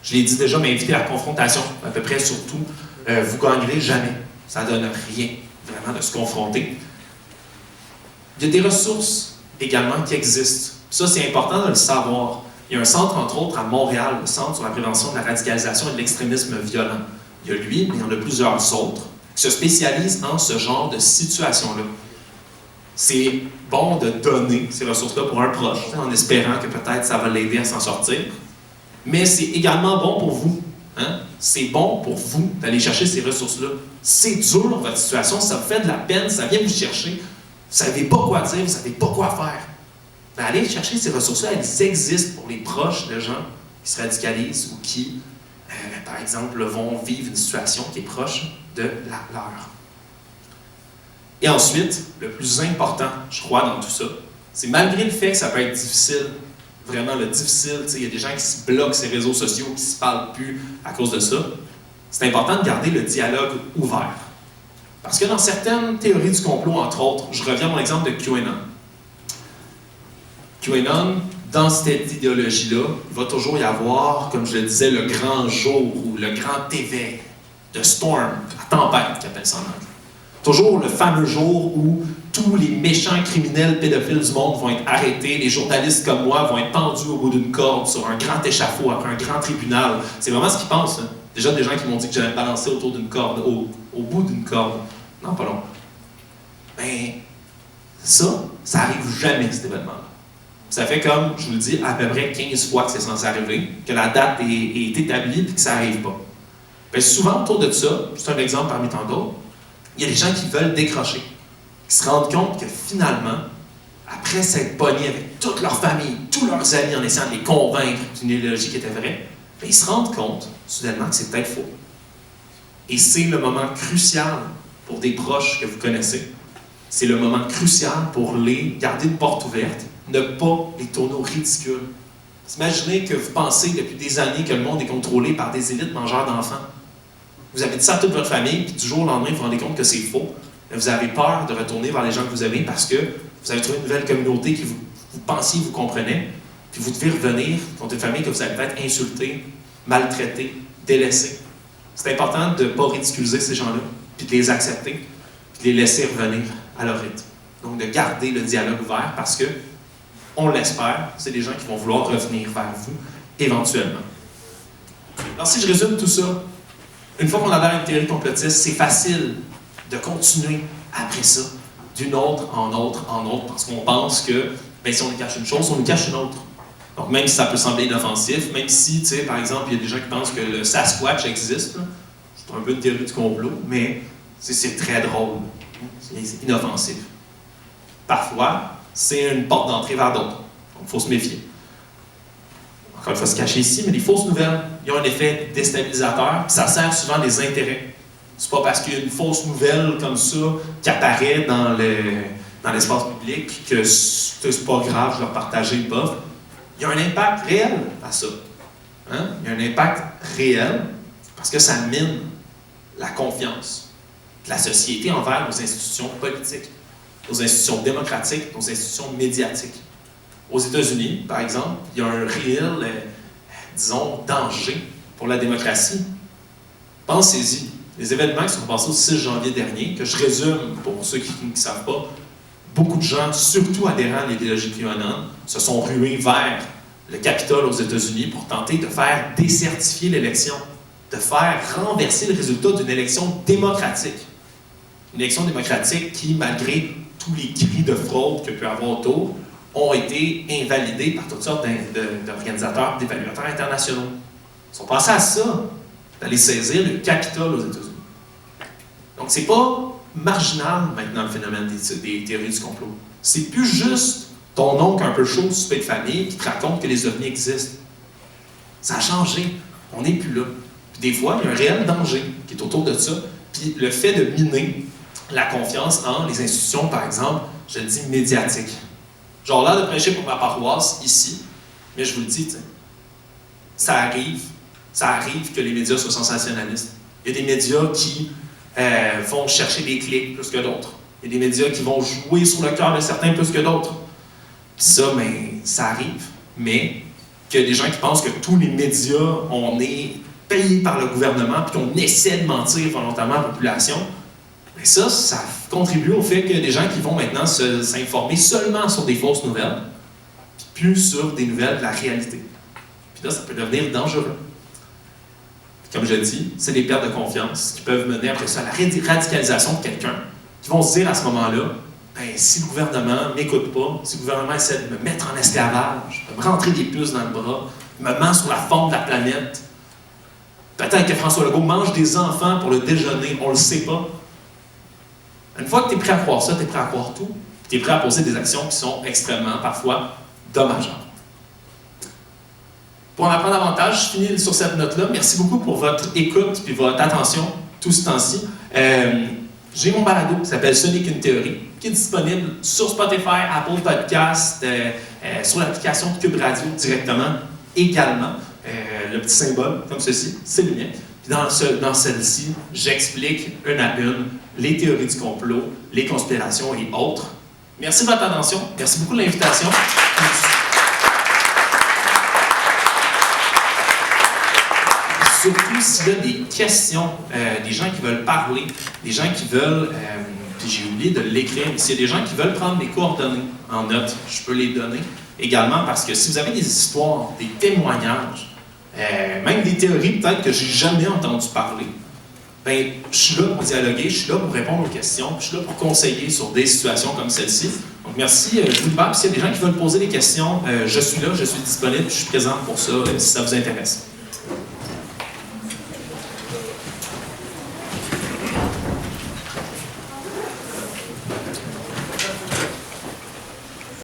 Je l'ai dit déjà, mais évitez la confrontation, à peu près surtout. Vous gagnerez jamais. Ça ne donne rien, vraiment, de se confronter. Il y a des ressources également qui existent. Ça, c'est important de le savoir. Il y a un centre, entre autres, à Montréal, le Centre sur la prévention de la radicalisation et de l'extrémisme violent. Il y a lui, mais il y en a plusieurs autres, qui se spécialisent en ce genre de situation-là. C'est bon de donner ces ressources-là pour un proche, en espérant que peut-être ça va l'aider à s'en sortir. Mais c'est également bon pour vous. Hein? C'est bon pour vous d'aller chercher ces ressources-là. C'est dur, votre situation, ça vous fait de la peine, ça vient vous chercher. Vous ne savez pas quoi dire, vous ne savez pas quoi faire. Mais allez chercher ces ressources-là, elles existent pour les proches de gens qui se radicalisent ou qui, par exemple, vont vivre une situation qui est proche de la leur. Et ensuite, le plus important, je crois, dans tout ça, c'est malgré le fait que ça peut être difficile, vraiment difficile, il y a des gens qui se bloquent ces réseaux sociaux, qui ne se parlent plus à cause de ça, c'est important de garder le dialogue ouvert. Parce que dans certaines théories du complot, entre autres, je reviens à mon exemple de QAnon. QAnon, dans cette idéologie-là, il va toujours y avoir, comme je le disais, le grand jour ou le grand éveil, the storm, la tempête, qu'ils appellent ça en anglais. Toujours le fameux jour où tous les méchants criminels pédophiles du monde vont être arrêtés, les journalistes comme moi vont être pendus au bout d'une corde sur un grand échafaud, après un grand tribunal. C'est vraiment ce qu'ils pensent. Hein? Déjà, des gens qui m'ont dit que j'allais me balancer autour d'une corde, au bout d'une corde. Non, pas long. Ben, ça arrive jamais, cet événement-là. Ça fait comme, je vous le dis, à peu près 15 fois que c'est censé arriver, que la date est établie et que ça n'arrive pas. Ben, souvent, autour de ça, c'est un exemple parmi tant d'autres, il y a des gens qui veulent décrocher, qui se rendent compte que finalement, après s'être pognés avec toute leur famille, tous leurs amis en essayant de les convaincre d'une idéologie qui était vraie, bien, ils se rendent compte, soudainement, que c'est peut-être faux. Et c'est le moment crucial pour des proches que vous connaissez. C'est le moment crucial pour les garder une porte ouverte, ne pas les tourner au ridicule. Imaginez que vous pensez depuis des années que le monde est contrôlé par des élites mangeurs d'enfants. Vous avez dit ça à toute votre famille, puis du jour au lendemain, vous vous rendez compte que c'est faux. Mais vous avez peur de retourner vers les gens que vous aimez parce que vous avez trouvé une nouvelle communauté qui vous pensiez vous comprenait, puis vous devez revenir contre une famille que vous avez peut-être insultée, maltraitée, délaissée. C'est important de ne pas ridiculiser ces gens-là, puis de les accepter, puis de les laisser revenir à leur rythme. Donc de garder le dialogue ouvert parce que, on l'espère, c'est des gens qui vont vouloir revenir vers vous éventuellement. Alors si je résume tout ça, une fois qu'on adhère à une théorie complotiste, c'est facile de continuer après ça, d'une autre, parce qu'on pense que bien, si on nous cache une chose, on nous cache une autre. Donc même si ça peut sembler inoffensif, même si, tu sais, par exemple, il y a des gens qui pensent que le Sasquatch existe, là, c'est un peu une théorie du complot, mais c'est très drôle, c'est inoffensif. Parfois, c'est une porte d'entrée vers d'autres, donc il faut se méfier. Encore une fois, se cacher ici, mais les fausses nouvelles, ils ont un effet déstabilisateur, puis ça sert souvent des intérêts. C'est pas parce qu'il y a une fausse nouvelle comme ça qui apparaît dans l'espace public que c'est pas grave, je vais le partager ou pas. Il y a un impact réel à ça. Hein? Il y a un impact réel parce que ça mine la confiance de la société envers nos institutions politiques, nos institutions démocratiques, nos institutions médiatiques. Aux États-Unis, par exemple, il y a un réel, disons, danger pour la démocratie. Pensez-y. Les événements qui sont passés au 6 janvier dernier, que je résume pour ceux qui ne savent pas, beaucoup de gens, surtout adhérents à l'idéologie QAnon, se sont rués vers le Capitole aux États-Unis pour tenter de faire décertifier l'élection, de faire renverser le résultat d'une élection démocratique. Une élection démocratique qui, malgré tous les cris de fraude qu'il peut y avoir autour, ont été invalidés par toutes sortes d'organisateurs, d'évaluateurs internationaux. Ils sont passés à ça, d'aller saisir le Capitole aux États-Unis. Donc, c'est pas marginal maintenant le phénomène des théories du complot. C'est plus juste ton oncle un peu chaud, suspect de famille, qui te raconte que les ovnis existent. Ça a changé. On n'est plus là. Puis des fois, il y a un réel danger qui est autour de ça. Puis le fait de miner la confiance en les institutions, par exemple, je le dis médiatiques. Genre là, de prêcher pour ma paroisse, ici, mais je vous le dis, ça arrive que les médias soient sensationnalistes. Il y a des médias qui vont chercher des clics plus que d'autres. Il y a des médias qui vont jouer sur le cœur de certains plus que d'autres. Puis ça, ça arrive. Mais qu'il y a des gens qui pensent que tous les médias, on est payé par le gouvernement puis qu'on essaie de mentir volontairement à la population, mais ça contribue au fait qu'il y a des gens qui vont maintenant s'informer seulement sur des fausses nouvelles, puis plus sur des nouvelles de la réalité. Puis là, ça peut devenir dangereux. Puis comme je dis, c'est des pertes de confiance qui peuvent mener après ça à la radicalisation de quelqu'un, qui vont se dire à ce moment-là, ben, si le gouvernement ne m'écoute pas, si le gouvernement essaie de me mettre en esclavage, de me rentrer des puces dans le bras, me ment sur la forme de la planète, peut-être que François Legault mange des enfants pour le déjeuner, on ne le sait pas. Une fois que tu es prêt à croire ça, tu es prêt à croire tout. Tu es prêt à poser des actions qui sont extrêmement, parfois, dommageables. Pour en apprendre davantage, je finis sur cette note-là. Merci beaucoup pour votre écoute et votre attention tout ce temps-ci. J'ai mon balado qui s'appelle « Ce n'est qu'une théorie » qui est disponible sur Spotify, Apple Podcast, sur l'application de Cube Radio directement également. Le petit symbole, comme ceci, c'est le mien. Puis dans celle-ci, j'explique une à une les théories du complot, les conspirations et autres. Merci de votre attention. Merci beaucoup de l'invitation. Surtout s'il y a des questions, des gens qui veulent parler, des gens qui veulent, puis j'ai oublié de l'écrire, mais s'il y a des gens qui veulent prendre mes coordonnées en note, je peux les donner également parce que si vous avez des histoires, des témoignages, même des théories peut-être que j'ai jamais entendu parler, ben, je suis là pour dialoguer, je suis là pour répondre aux questions, je suis là pour conseiller sur des situations comme celle-ci. Donc merci, je vous le parle. S'il y a des gens qui veulent poser des questions, je suis là, je suis disponible, je suis présent pour ça si ça vous intéresse.